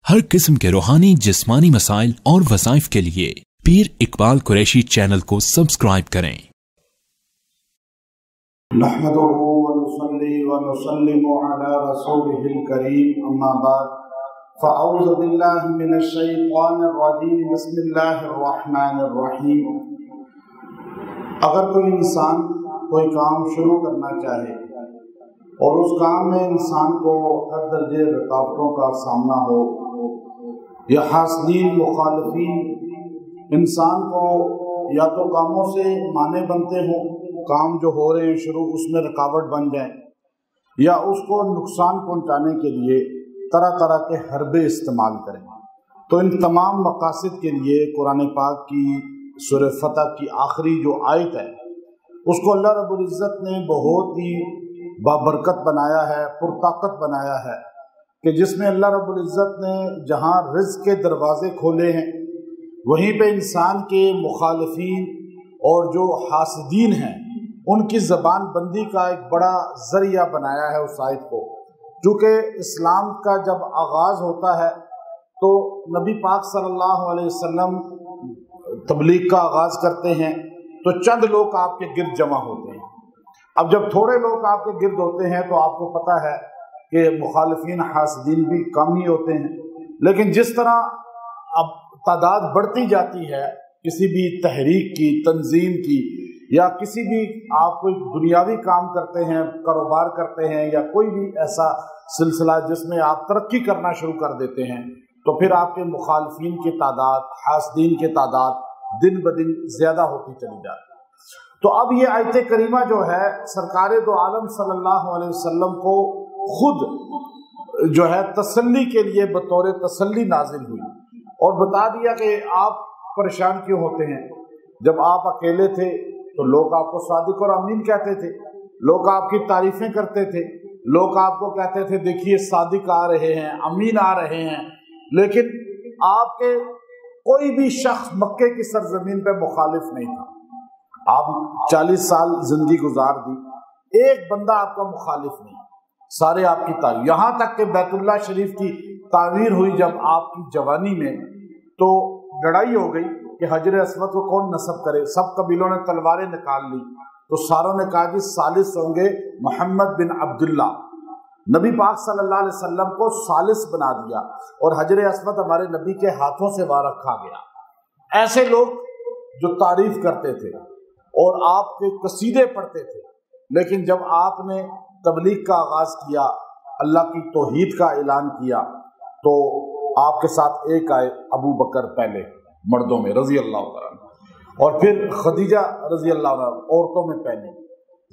हर किस्म के रूहानी जिस्मानी मसाइल और वज़ाइफ के लिए पीर इकबाल कुरैशी चैनल को सब्सक्राइब करें। नहमदुहु व नुसल्ली व नुसल्लिमु अला रसूलिहिल करीम, अम्मा बाद, फ़अऊज़ु बिल्लाहि मिनश शैतानिर रजीम, बिस्मिल्लाहिर रहमानिर रहीम। अगर कोई इंसान कोई काम शुरू करना चाहे और उस काम में इंसान को हर दर्जे रुकावटों का सामना हो या हासदीन मुखालिफीन इंसान को या तो कामों से माने बनते हों, काम जो हो रहे हैं शुरू उसमें रुकावट बन जाए, या उसको नुकसान पहुंचाने के लिए तरह तरह के हरबे इस्तेमाल करें, तो इन तमाम मकासद के लिए कुरान पाक की सूरह फतह की आखिरी जो आयत है उसको अल्लाह रब्बुल इज़्ज़त ने बहुत ही बाबरकत बनाया है, पुरताकत बनाया है, कि जिसमें अल्लाह रब्बुल इज़्ज़त ने जहाँ रिज़्क़ के दरवाज़े खोले हैं वहीं पे इंसान के मुखालिफीन और जो हासदीन हैं उनकी ज़बान बंदी का एक बड़ा ज़रिया बनाया है उस आयत को। चूँकि इस्लाम का जब आगाज़ होता है तो नबी पाक सल्लल्लाहु अलैहि वसल्लम तबलीग का आगाज़ करते हैं तो चंद लोग आपके गिर्द जमा होते हैं। अब जब थोड़े लोग आपके गिर्द होते हैं तो आपको पता है कि मुखालिफीन हासदीन भी कम ही होते हैं, लेकिन जिस तरह अब तादाद बढ़ती जाती है किसी भी तहरीक की, तंजीम की, या किसी भी आप कोई दुनियावी काम करते हैं, कारोबार करते हैं, या कोई भी ऐसा सिलसिला जिसमें आप तरक्की करना शुरू कर देते हैं, तो फिर आपके मुखालिफीन की तादाद, हासदीन की तादाद दिन ब दिन ज़्यादा होती चली जाती है। तो अब ये आयत करीमा जो है सरकार दो आलम सल्लल्लाहु अलैहि वसल्लम को खुद जो है तसल्ली के लिए बतौर तसल्ली नाजिल हुई और बता दिया कि आप परेशान क्यों होते हैं। जब आप अकेले थे तो लोग आपको सादिक और अमीन कहते थे, लोग आपकी तारीफें करते थे, लोग आपको कहते थे देखिए सादिक आ रहे हैं, अमीन आ रहे हैं, लेकिन आपके कोई भी शख्स मक्के की सरजमीन पे मुखालिफ नहीं था। आप 40 साल जिंदगी गुजार दी, एक बंदा आपका मुखालिफ नहीं, सारे आपकी तारीफ। यहाँ तक कि बैतुल्लाह शरीफ की तामीर हुई जब आपकी जवानी में, तो लड़ाई हो गई कि हजर अस्वद को कौन नस्ब करे। सब कबीलों ने तलवारें निकाल ली, तो सारों ने कहा कि सालिस होंगे मोहम्मद बिन अब्दुल्ला। नबी पाक सल्लल्लाहु अलैहि वसल्लम को सालिस बना दिया और हजर अस्वद हमारे नबी के हाथों से वहां रखा गया। ऐसे लोग जो तारीफ करते थे और आपके कसीदे पढ़ते थे, लेकिन जब आपने तबलीग का आगाज किया, अल्लाह की तौहीद का ऐलान किया, तो आपके साथ एक आए अबू बकर पहले मर्दों में रजी अल्लाह तआला, और फिर खदीजा रजी अल्लाह तआला औरतों में पहले,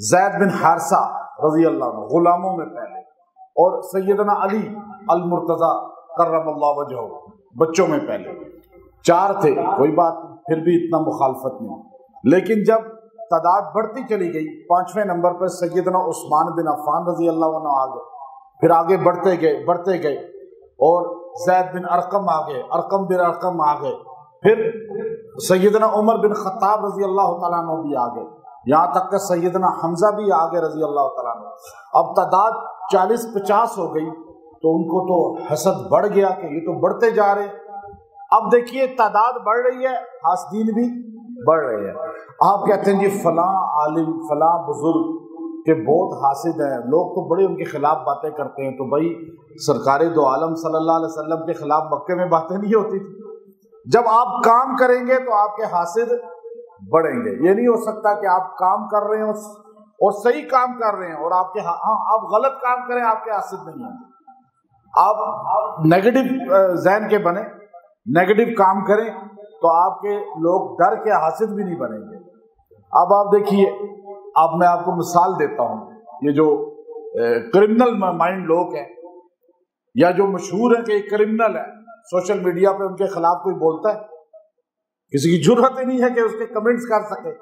ज़ैद बिन हारिसा रजी अल्लाह तआला गुलामों में पहले, और सैयदना अली अल मुर्तज़ा कर्रमल्लाहु वजहहु बच्चों में पहले। 4 थे, कोई बात नहीं, फिर भी इतना मुखालफत नहीं। लेकिन जब तादाद बढ़ती चली गई, 5वें नंबर पर सैयदना उस्मान बिन अफ़्फ़ान रजी अल्लाह अन्हु आ गए, फिर आगे बढ़ते गए और ज़ैद बिन अरकम आ गए, अरकम बिन अरकम आ गए, फिर सैयदना उमर बिन ख़त्ताब रजी अल्लाह तआला अन्हु भी आ गए, यहाँ तक कि सैयदना हमजा भी आ गए रजी अल्लाह तआला अन्हु। अब तादाद 40-50 हो गई तो उनको तो हसद बढ़ गया कि ये तो बढ़ते जा रहे। अब देखिए तादाद बढ़ रही है, हासदीन भी बढ़ रहे हैं। आप कहते हैं जी फलां आलिम, फलां बुजुर्ग के बहुत हासिद हैं, लोग तो बड़े उनके खिलाफ बातें करते हैं। तो भाई सरकार दो आलम सल्लल्लाहु अलैहि वसल्लम के खिलाफ मक्के में बातें नहीं होती थी। जब आप काम करेंगे तो आपके हासिद बढ़ेंगे। ये नहीं हो सकता कि आप काम कर रहे हो और सही काम कर रहे हैं और आपके आप गलत काम करें, आपके हासिद नहीं होंगे। आप नेगेटिव ज़हन के बने, नेगेटिव काम करें तो आपके लोग डर के हासिद भी नहीं बनेंगे। अब आप देखिए, अब मैं आपको मिसाल देता हूँ, ये जो क्रिमिनल माइंड लोग हैं या जो मशहूर है कि क्रिमिनल है, सोशल मीडिया पे उनके खिलाफ कोई बोलता है, किसी की जुर्रत ही नहीं है कि उसके कमेंट्स कर सके,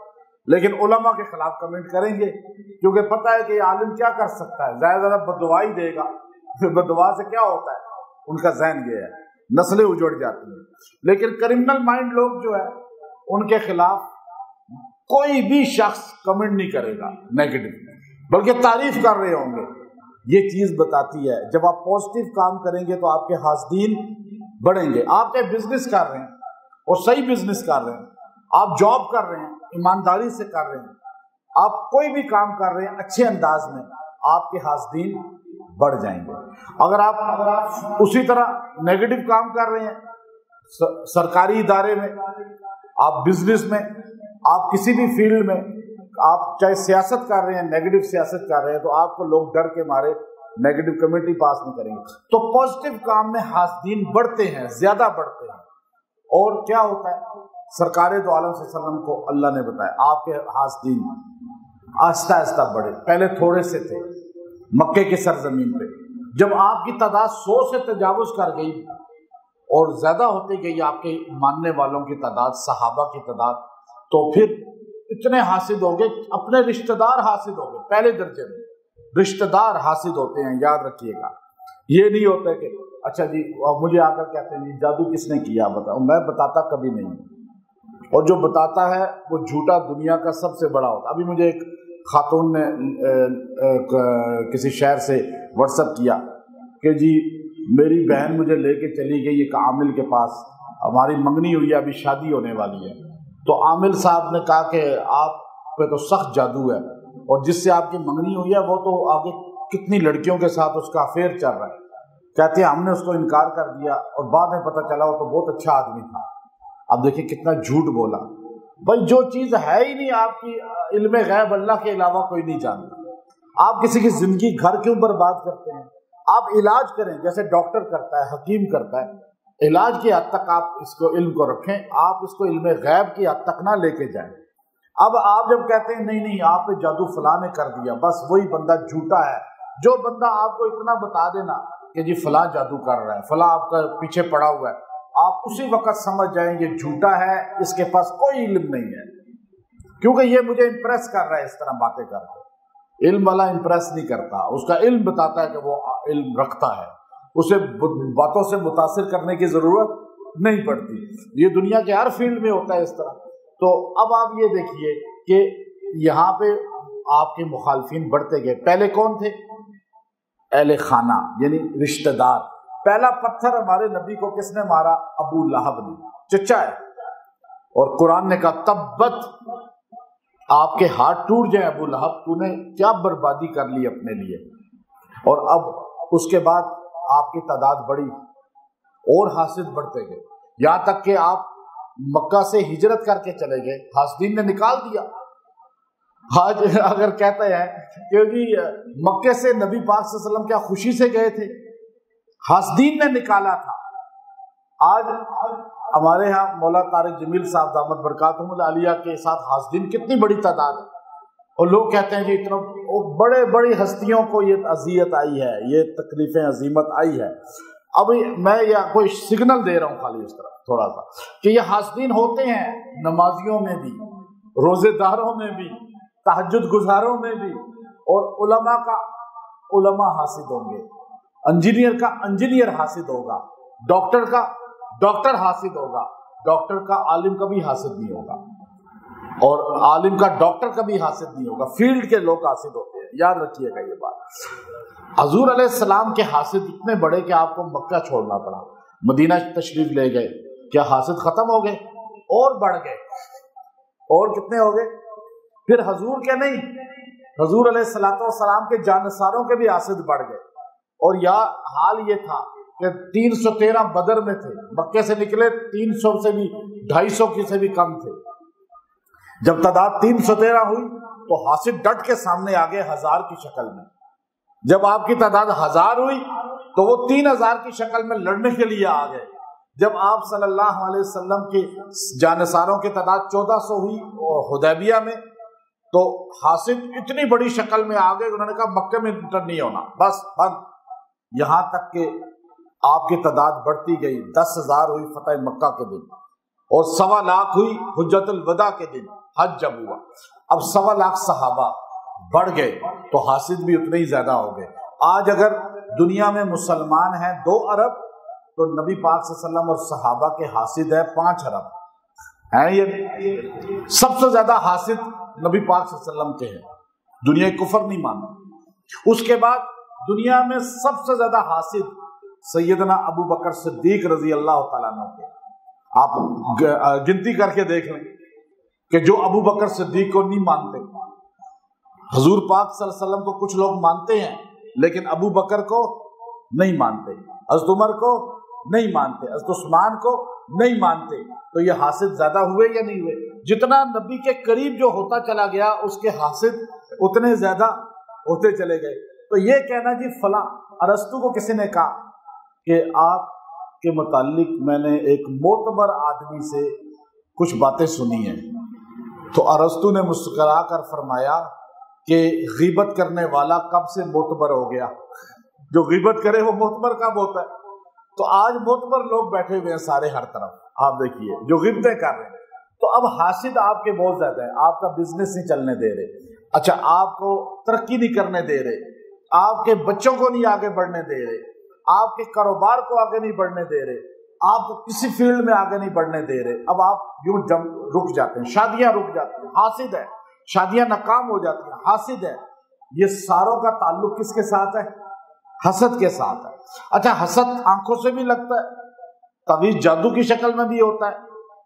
लेकिन उलमा के खिलाफ कमेंट करेंगे क्योंकि पता है कि आलिम क्या कर सकता है, ज़्यादा बददुआ ही देगा। बददुआ से क्या होता है, उनका ज़हन ये है, नस्लें उजड़ जाती हैं। लेकिन क्रिमिनल माइंड लोग जो है उनके खिलाफ कोई भी शख्स कमेंट नहीं करेगा नेगेटिव, बल्कि तारीफ कर रहे होंगे। ये चीज़ बताती है जब आप पॉजिटिव काम करेंगे तो आपके हासदीन بڑھیں گے. آپ کے بزنس کر رہے ہیں اور صحیح بزنس کر رہے ہیں, آپ جاب کر رہے ہیں, ایمانداری سے کر رہے ہیں, آپ کوئی بھی کام کر رہے ہیں اچھے انداز میں, آپ کے حاسدین بڑھ جائیں گے. اگر آپ اسی طرح نیگیٹو کام کر رہے ہیں سرکاری ادارے میں, آپ بزنس میں, آپ کسی بھی فیلڈ میں, آپ چاہے سیاست کر رہے ہیں, نیگیٹو سیاست کر رہے ہیں, تو آپ کو لوگ ڈر کے مارے نیگیٹو کمیٹی پاس نہیں کریں گے. تو پازیٹیو کام میں حاسدین بڑھتے ہیں, زیادہ بڑھتے ہیں. اور کیا ہوتا ہے, سرکار دو عالم صلی اللہ علیہ وسلم کو اللہ نے بتایا آپ کے حاسدین آہستہ آہستہ بڑھے. پہلے تھوڑے سے تھے مکے کی سرزمین پہ, جب آپ کی تعداد 100 سے تجاوز کر گئی اور زیادہ ہوتی گئی آپ کے ماننے والوں کی تعداد, صحابہ کی تعداد, تو پھر اتنے حاسد ہو گئے, اپنے رشتہ دار حاسد ہو گئے. پہلے درجے میں رشتہ دار حاسد ہوتے ہیں, یاد رکھیے گا. یہ نہیں ہوتا کہ اچھا جی مجھے آ کر کہتے ہیں جی جادو کس نے کیا بتاؤ, میں بتاتا کبھی نہیں, اور جو بتاتا ہے وہ جھوٹا دنیا کا سب سے بڑا ہوتا. ابھی مجھے ایک خاتون نے کسی شہر سے واٹس ایپ کیا کہ جی میری بہن مجھے لے کے چلی گئی ایک عامل کے پاس, ہماری منگنی ہوئی ہے, ابھی شادی ہونے والی ہے. تو عامل صاحب نے کہا کہ آپ پہ تو سخت جادو ہے, اور جس سے آپ کی منگنی ہوئی ہے وہ تو آگے کتنی لڑکیوں کے ساتھ اس کا افیئر چل رہا ہے. کہتے ہیں ہم نے اس کو انکار کر دیا, اور بعد میں پتہ چلا وہ تو بہت اچھا آدمی تھا. اب دیکھیں کتنا جھوٹ بولا. بھائی جو چیز ہے ہی نہیں آپ کی, علم غیب اللہ کے علاوہ کوئی نہیں جانتا. آپ کسی کی زندگی گھر کیوں برباد کرتے ہیں؟ آپ علاج کریں جیسے ڈاکٹر کرتا ہے, حکیم کرتا ہے, علاج کی حد تک آپ اس کو علم کو رکھیں, آپ اس کو علم غیب کی حد تک نہ لے کے جائیں. اب آپ جب کہتے ہیں نہیں آپ پہ جادو فلاں نے کر دیا, بس وہی بندہ جھوٹا ہے. جو بندہ آپ کو اتنا بتا دینا کہ جی فلاں جادو کر رہا ہے, فلاں آپ کا پیچھے پڑا ہوا ہے, آپ اسی وقت سمجھ جائیں یہ جھوٹا ہے, اس کے پاس کوئی علم نہیں ہے, کیونکہ یہ مجھے امپریس کر رہا ہے اس طرح باتیں کر کے. علم والا امپریس نہیں کرتا, اس کا علم بتاتا ہے کہ وہ علم رکھتا ہے, اسے باتوں سے متاثر کرنے کی ضرورت نہیں پڑتی. یہ دنیا کے ہر فیلڈ میں ہوتا ہے اس طرح. تو اب آپ یہ دیکھیے کہ یہاں پہ آپ کے مخالفین بڑھتے گئے. پہلے کون تھے؟ اہل خانہ یعنی رشتہ دار. پہلا پتھر ہمارے نبی کو کس نے مارا؟ ابو لہب نے, چچا ہے. اور قرآن نے کہا تبت, آپ کے ہاتھ ٹوٹ جائیں ابو لہب, تو نے کیا بربادی کر لی اپنے لیے. اور اب اس کے بعد آپ کی تعداد بڑھی اور حاسد بڑھتے گئے, یہاں تک کہ آپ مکہ سے ہجرت کر کے چلے گئے, حاسدین نے نکال دیا. آج اگر کہتے ہیں کہ جی مکے سے نبی پاک صلی اللہ علیہ وسلم کیا خوشی سے گئے تھے؟ حاسدین نے نکالا تھا. آج ہمارے ہاں مولا طارق جمیل صاحب دامت برکاتہم العالیہ کے ساتھ حاسدین کتنی بڑی تعداد ہے, اور لوگ کہتے ہیں جی اتنا بڑے بڑی ہستیوں کو یہ اذیت آئی ہے, یہ تکلیفیں عظیمت آئی ہے. ابھی میں یہ کوئی سگنل دے رہا ہوں خالی اس طرح تھوڑا سا کہ یہ حاسدین ہوتے ہیں نمازیوں میں بھی, روزے داروں میں بھی, تہجد گزاروں میں بھی. اور علماء کا علماء حاسد ہوں گے, انجینئر کا انجینئر حاسد ہوگا, ڈاکٹر کا ڈاکٹر حاسد ہوگا, ڈاکٹر کا عالم کبھی حاسد نہیں ہوگا, اور عالم کا ڈاکٹر کبھی حاسد نہیں ہوگا. فیلڈ کے لوگ حاسد ہوتے ہیں, یاد رکھیے گا یہ بات. حضور علیہ السلام کے حاسد اتنے بڑے کہ آپ کو مکہ چھوڑنا پڑا, مدینہ تشریف لے گئے. کیا حاسد ختم ہو گئے؟ اور بڑھ گئے. اور کتنے ہو گئے؟ پھر حضور کے نہیں, حضور علیہ السلام کے جانثاروں کے بھی حاسد بڑھ گئے. اور حال یہ تھا کہ 313 بدر میں تھے, مکے سے نکلے 300 سے بھی 250 سے بھی کم تھے. جب تعداد 313 ہوئی تو حاسد ڈٹ کے سامنے آ گئے 1000 کی شکل میں. جب آپ کی تعداد 1000 ہوئی تو وہ 3000 کی شکل میں لڑنے کے لیے آ گئے. جب آپ صلی اللہ علیہ وسلم کی جانثاروں کی تعداد 1400 ہوئی حدیبیہ میں, تو حاسد اتنی بڑی شکل میں آ گئے, انہوں نے کہا مکے میں انٹر نہیں ہونا, بس بند. یہاں تک کہ آپ کی تعداد بڑھتی گئی, 10,000 ہوئی فتح مکہ کے دن, اور 1.25 ہوئی حجۃ الوداع کے دن, حج جب ہوا. اب 1.25 صحابہ بڑھ گئے تو حاسد بھی اتنے ہی زیادہ ہو گئے. آج اگر دنیا میں مسلمان ہیں 2 ارب تو نبی پاک صلی اللہ علیہ وسلم اور صحابہ کے حاسد ہے 5 ارب ہیں. یہ سب سے زیادہ حاسد نبی پاک صلی اللہ علیہ وسلم کے ہیں, دنیا کفر نہیں مانتی. اس کے بعد دنیا میں سب سے زیادہ حاسد सैयदना अबू बकर सिद्दीक रजी अल्लाह तआला अन्हु के। आप गिनती करके देख लें कि जो अबू बकर सिद्दीक को नहीं मानते, हुजूर पाक सल्लल्लाहु अलैहि वसल्लम को कुछ लोग मानते हैं लेकिन अबू बकर को नहीं मानते, हज़रत उमर को नहीं मानते, हज़रत उस्मान को नहीं मानते, तो ये हासिद ज्यादा हुए या नहीं हुए? जितना नबी के करीब जो होता चला गया उसके हासिद उतने ज्यादा होते चले गए। तो ये कहना जी फला, अरस्तु को किसी ने कहा कि आपके मुताल्लिक मैंने एक मोतबर आदमी से कुछ बातें सुनी हैं, तो अरस्तु ने मुस्कुरा कर फरमाया कि गीबत करने वाला कब से मोतबर हो गया? जो गीबत करे वो मोतबर कब होता है? तो आज मोतबर लोग बैठे हुए हैं सारे हर तरफ, आप देखिए जो गिबतें कर रहे हैं। तो अब हासिद आपके बहुत ज्यादा है, आपका बिजनेस नहीं चलने दे रहे, अच्छा आपको तरक्की नहीं करने दे रहे, आपके बच्चों को नहीं आगे बढ़ने दे रहे, आपके कारोबार को आगे नहीं बढ़ने दे रहे, आप किसी फील्ड में आगे नहीं बढ़ने दे रहे। अब आप यूं रुक जाते हैं, शादियां रुक जाती हैं, हासिद है, शादियां नाकाम हो जाती हैं, हासिद है। ये सारों का ताल्लुक किसके साथ है? हसद के साथ है। अच्छा, हसद आंखों से भी लगता है, तवीज जादू की शक्ल में भी होता है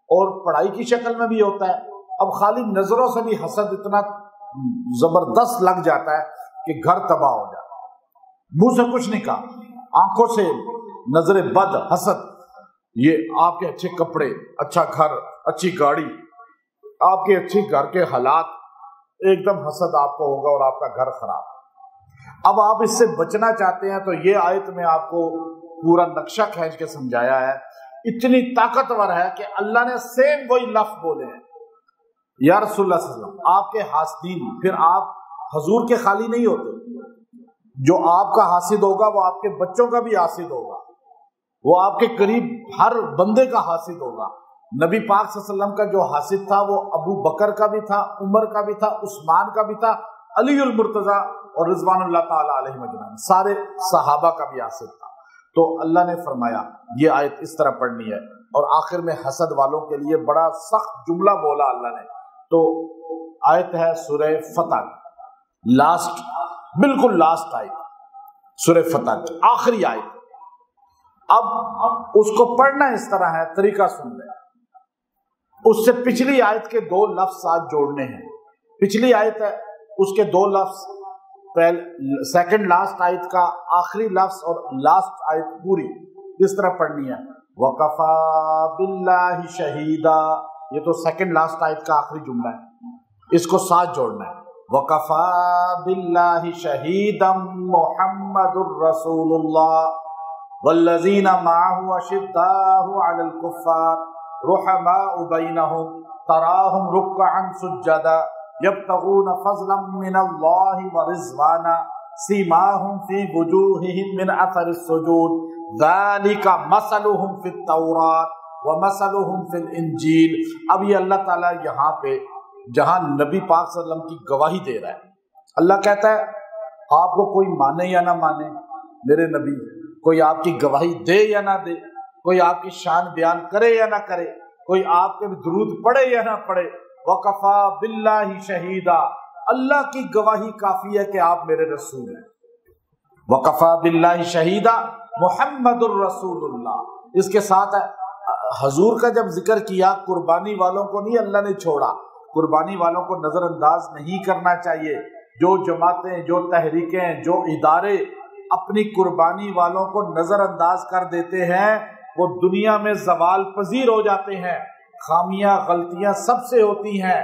और पढ़ाई की शक्ल में भी होता है। अब खाली नजरों से भी हसद इतना जबरदस्त लग जाता है कि घर तबाह हो जाता है। मुंह से कुछ नहीं कहा, आंखों से नजरे बद, हसद। ये आपके अच्छे कपड़े, अच्छा घर, अच्छी गाड़ी, आपके अच्छे घर के हालात, एकदम हसद आपको होगा और आपका घर खराब। अब आप इससे बचना चाहते हैं तो ये आयत में आपको पूरा नक्शा खींच के समझाया है, इतनी ताकतवर है कि अल्लाह ने सेम वही लफ्ज बोले हैं, या रसूलुल्लाह सल्लल्लाहु अलैहि वसल्लम आपके हासिदीन। फिर आप हुजूर के खाली नहीं होते, जो आपका हासिद होगा वो आपके बच्चों का भी हासिद होगा, वो आपके करीब हर बंदे का हासिद होगा। नबी पाक सल्लल्लाहु अलैहि वसल्लम का जो हासिद था वो अबू बकर का भी था, उमर का भी था, उस्मान का भी था, अली उल मुर्तजा और रिजवानुल्लाह ताला अलैहि मजमईन, सारे सहाबा का भी हासिद था। तो अल्लाह ने फरमाया ये आयत इस तरह पढ़नी है, और आखिर में हसद वालों के लिए बड़ा सख्त जुमला बोला अल्लाह ने। तो आयत है सूरह फतह, लास्ट, बिल्कुल लास्ट आयत, सूरह फतह की आखिरी आयत। अब उसको पढ़ना इस तरह है, तरीका सुन ले। उससे पिछली आयत के दो लफ्ज साथ जोड़ने हैं। पिछली आयत है, उसके दो लफ्ज, पहले सेकंड लास्ट आयत का आखिरी लफ्ज और लास्ट आयत पूरी इस तरह पढ़नी है। वकफा बिल्लाहि शहीदा, ये तो सेकंड लास्ट आयत का आखिरी जुमला है, इसको साथ जोड़ना है। वकफा बिल्लाहि शहीदम मुहम्मदुर रसूलुल्लाह वल्लज़ीना माअहु अशिद्दाउ अलल कुफ़्फ़ार रुहमाउ बैनहुम तराहुम रुक्अन सुज्जदा यब्तगून फज़लन मिनल्लाहि व रिज़वाना सीमाहुम फी वुजूहिहिम मिन अथरिस सुजूद ज़ालिका मसलुहुम फित तौरात व मसलुहुम फिल इंजील। अब ये अल्लाह ताला यहाँ पे जहाँ नबी पाक सल्लल्लाहु अलैहि वसल्लम की गवाही दे रहा है, अल्लाह कहता है आपको कोई माने या ना माने मेरे नबी, कोई आपकी गवाही दे या ना दे, कोई आपकी शान बयान करे या ना करे, कोई आपके दुरूद पढ़े या ना पढ़े, वकफा बिल्लाहि शहीदा, अल्लाह की गवाही काफी है कि आप मेरे रसूल हैं। वकफा बिल्लाहि शहीदा मुहम्मदुर रसूलुल्लाह। इसके साथ हजूर का जब जिक्र किया, कुर्बानी वालों को नहीं अल्लाह ने छोड़ा, कुर्बानी वालों को नजरअंदाज नहीं करना चाहिए। जो जमातें, जो तहरीकें, जो इदारे अपनी कुर्बानी वालों को नजरअंदाज कर देते हैं वो दुनिया में जवाल पजीर हो जाते हैं, खामियां गलतियां सबसे होती हैं।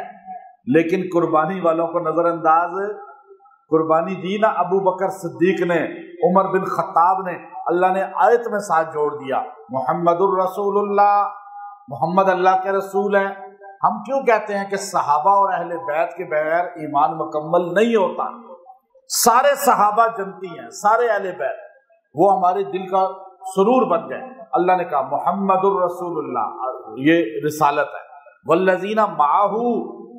लेकिन कुर्बानी वालों को नजरअंदाज, कुर्बानी दी ना अबू बकर सिद्दीक ने, उमर बिन खत्ताब ने, अल्लाह ने आयत में साथ जोड़ दिया मुहम्मदुर रसूलुल्लाह, मोहम्मद अल्लाह के रसूल हैं। हम क्यों कहते हैं कि सहाबा और अहले बैत के बगैर ईमान मुकम्मल नहीं होता? सारे सहाबा जनती हैं, सारे अहले बैत, वो हमारे दिल का सुरूर बन गए। अल्लाह ने कहा मुहम्मदुर रसूलुल्लाह, ये रिसालत है। वल्लज़ीना माअहू,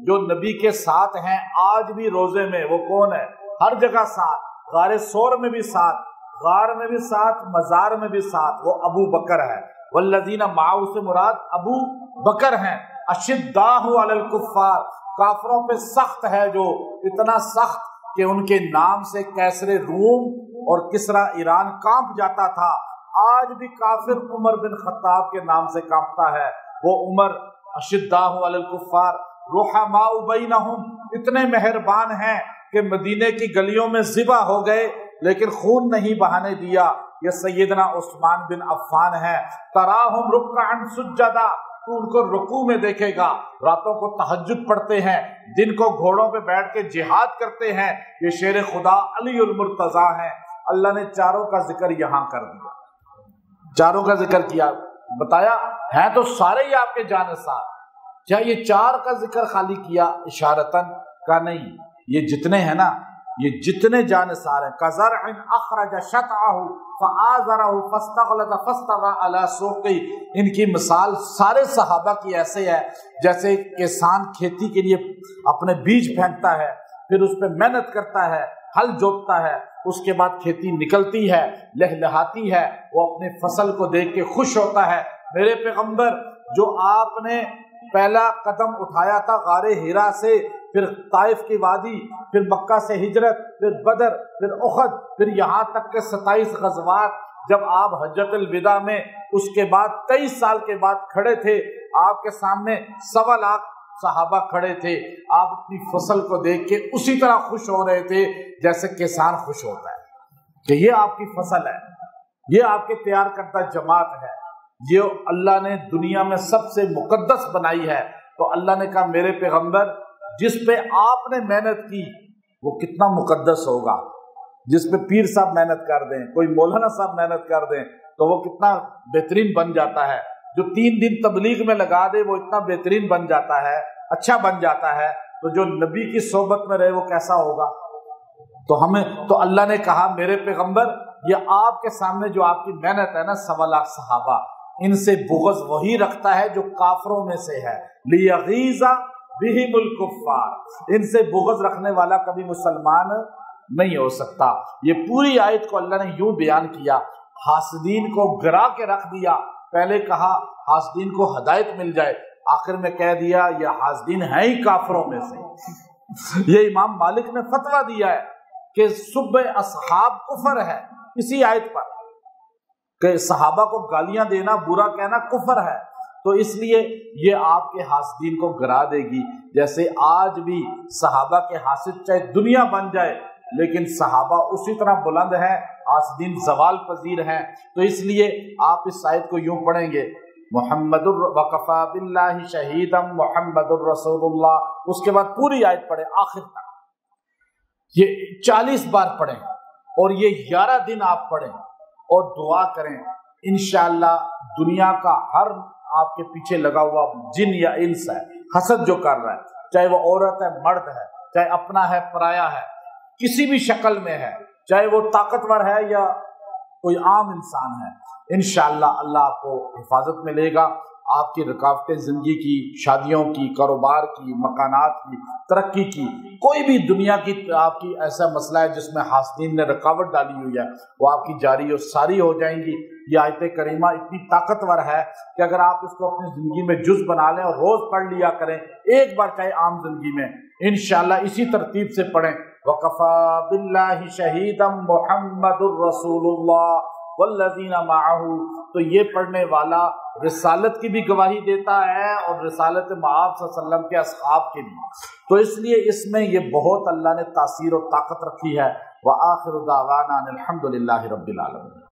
जो नबी के साथ हैं आज भी रोजे में, वो कौन है? हर जगह साथ, गारे सौर में भी साथ, गार में भी साथ, मजार में भी साथ, वो अबू बकर है। वल्लज़ीना माअहू से मुराद अबू बकर हैं। अशिद्दाहु अलल कुफ़्फ़ार, काफरों पे सख्त है, जो इतना सख्त कि उनके नाम से कैसरे रूम اور کسرا ایران کانپ جاتا تھا، آج بھی کافر عمر بن خطاب کے نام سے کانپتا ہے۔ وہ عمر اشداء علی الکفار رحماء بینہم، اتنے مہربان ہیں کہ مدینے کی گلیوں میں ذبح ہو گئے لیکن خون نہیں بہانے دیا۔ یہ سیدنا عثمان بن عفان ہے۔ تراہم رکعا سجدا، تو ان کو رکوع میں دیکھے گا، راتوں کو تہجد پڑھتے ہیں، دن کو گھوڑوں پہ بیٹھ کے جہاد کرتے ہیں۔ یہ شیر خدا علی المرتضیٰ ہیں۔ اللہ نے چاروں کا ذکر یہاں کر دیا، چاروں کا ذکر کیا، بتایا ہے تو سارے ہی آپ کے جانثار، کیا یہ چار کا ذکر خالی کیا اشارتن کا نہیں، یہ جتنے ہیں نا، یہ جتنے جانثار ہیں، کزرع اخرج شطعہ فآزرہ فاستغلظ فاستوى علی سوقہ، ان کی مثال سارے صحابہ کی ایسے ہے جیسے کسان کھیتی کے لیے اپنے بیج پھینکتا ہے، پھر اس پہ محنت کرتا ہے، ہل جوتتا ہے، اس کے بعد کھیتی نکلتی ہے، لہلہاتی ہے، وہ اپنے فصل کو دیکھ کے خوش ہوتا ہے۔ میرے پیغمبر جو آپ نے پہلا قدم اٹھایا تھا غار حرا سے، پھر طائف کی وادی، پھر مکہ سے ہجرت، پھر بدر، پھر احد، پھر یہاں تک کہ 27 غزوات، جب آپ حجۃ الوداع میں اس کے بعد 23 سال کے بعد کھڑے تھے، آپ کے سامنے 1.25 لاکھ صحابہ کھڑے تھے، آپ اپنی فصل کو دیکھ کے اسی طرح خوش ہو رہے تھے جیسے کسان خوش ہوتا ہے کہ یہ آپ کی فصل ہے، یہ آپ کے تیار کردہ جماعت ہے، یہ اللہ نے دنیا میں سب سے مقدس بنائی ہے۔ تو اللہ نے کہا میرے پیغمبر جس پہ آپ نے محنت کی وہ کتنا مقدس ہوگا، جس پہ پیر صاحب محنت کر دیں، کوئی مولانا صاحب محنت کر دیں تو وہ کتنا بہترین بن جاتا ہے، جو 3 دن تبلیغ میں لگا دے وہ اتنا بہترین بن جاتا ہے، اچھا بن جاتا ہے، تو جو نبی کی صحبت میں رہے وہ کیسا ہوگا۔ تو اللہ نے کہا میرے پیغمبر یہ آپ کے سامنے جو آپ کی محنت ہے نا 1.25 لاکھ صحابہ، ان سے بغض وہی رکھتا ہے جو کافروں میں سے ہے، لیغیظ بہم الکفار، ان سے بغض رکھنے والا کبھی مسلمان نہیں ہو سکتا۔ یہ پوری آیت کو اللہ نے یوں بیان کیا، حاسدین کو گرا کے رکھ دیا، پہلے کہا حاسدین کو ہدایت مل جائے، آخر میں کہہ دیا یہ حاسدین ہیں ہی کافروں میں سے۔ یہ امام مالک نے فتویٰ دیا ہے کہ سب اصحاب کفر ہے، اسی آیت پر کہ صحابہ کو گالیاں دینا، برا کہنا کفر ہے، تو اس لیے یہ آپ کے حاسدین کو گرا دے گی۔ جیسے آج بھی صحابہ کے حاسد چاہے دنیا بن جائے لیکن صحابہ اسی طرح بلند ہیں، حاسدین زوال پذیر ہیں۔ تو اس لیے آپ اس آیت کو یوں پڑھیں گے، محمد وکفا باللہ شہیدا محمد الرسول اللہ، اس کے بعد پوری آیت پڑھیں آخر تک، یہ 40 بار پڑھیں اور یہ 11 دن آپ پڑھیں اور دعا کریں، انشاءاللہ دنیا کا ہر آپ کے پیچھے لگا ہوا جن یا انس ہے، حسد جو کر رہا ہے، چاہے وہ عورت ہے، مرد ہے، چاہے اپنا ہے، پرایا ہے، کسی بھی شکل میں ہے، چاہے وہ طاقتور ہے یا کوئی عام انسان ہے، انشاءاللہ اللہ آپ کو حفاظت میں لے گا۔ آپ کی رکاوٹیں زندگی کی، شادیوں کی، کاروبار کی، مکانات کی، ترقی کی، کوئی بھی دنیا کی آپ کی ایسا مسئلہ ہے جس میں حاسدین نے رکاوٹ ڈالی ہوئی ہے، وہ آپ کی جاری و ساری ہو جائیں گی۔ یہ آیت کریمہ اتنی طاقتور ہے کہ اگر آپ اس کو اپنی زندگی میں جز بنا لیں اور روز پڑھ لیا کریں، ایک بار چاہے عام زندگی میں، انشاءاللہ اسی ترتیب سے پڑھیں، وَقَفَى بِاللَّهِ شَهِيدًا مُحَمَّدٌ رَسُولُ اللَّهِ وَالَّذِينَ مَعَهُ، تو یہ پڑھنے والا رسالت کی بھی گواہی دیتا ہے اور رسالت مآب صلی اللہ علیہ وسلم کے اصحاب کے بھی، تو اس لیے اس میں یہ بہت اللہ نے تاثیر اور طاقت رکھی ہے۔ وآخر دعوانا الحمد للہ رب العالمین۔